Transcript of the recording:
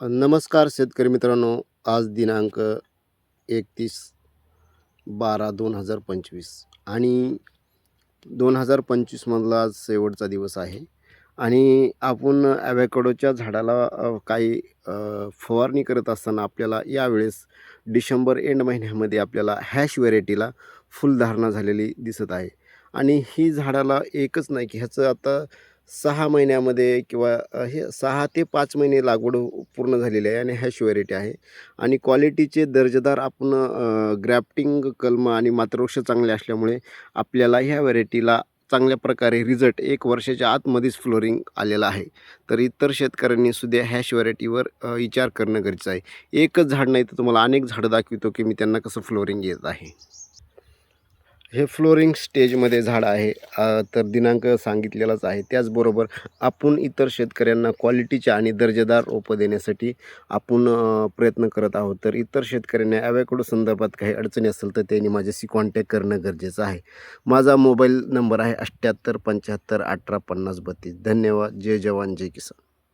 नमस्कार शेतकरी मित्रांनो. आज दिनांक 31/12/2025 आणि 2025 मधला आज शेवटचा दिवस आहे आणि आपण ॲव्होकॅडोच्या झाडाला काही फवारणी करत असताना आपल्याला यावेळेस डिसेंबर एंड महिन्यामध्ये आपल्याला हॅश व्हेरायटीला फुलधारणा झालेली दिसत आहे. आणि ही झाडाला एकच नाही की ह्याचं आता 6 महिन्यामध्ये किंवा हे 6 ते 5 महिने लागवड पूर्ण झालेली आहे आणि हॅश व्हेरायटी आहे. आणि क्वालिटीचे दर्जेदार आपण ग्राफ्टिंग कलम आणि मातृवृक्ष चांगले असल्यामुळे आपल्याला ह्या व्हेरायटीला चांगल्या प्रकारे रिझल्ट 1 वर्षाच्या आतमध्येच फ्लोरिंग आलेलं आहे. तर इतर शेतकऱ्यांनी सुद्धा हॅश व्हेरायटीवर विचार करणं गरजेचं आहे. एकच झाड नाही तर तुम्हाला अनेक झाडं दाखवितो की मी त्यांना कसं फ्लोरिंग येत आहे. हे फ्लोरिंग स्टेजमध्ये झाड आहे. तर दिनांक सांगितलेलाच आहे. त्याचबरोबर आपण इतर शेतकऱ्यांना क्वालिटीचे आणि दर्जेदार रोपं देण्यासाठी आपण प्रयत्न करत आहोत. तर इतर शेतकऱ्यांना ॲव्होकॅडो संदर्भात काही अडचणी असेल तर त्यांनी माझ्याशी कॉन्टॅक्ट करणं गरजेचं आहे. माझा मोबाईल नंबर आहे 78 75 18 50 32. धन्यवाद. जय जवान जय किसान.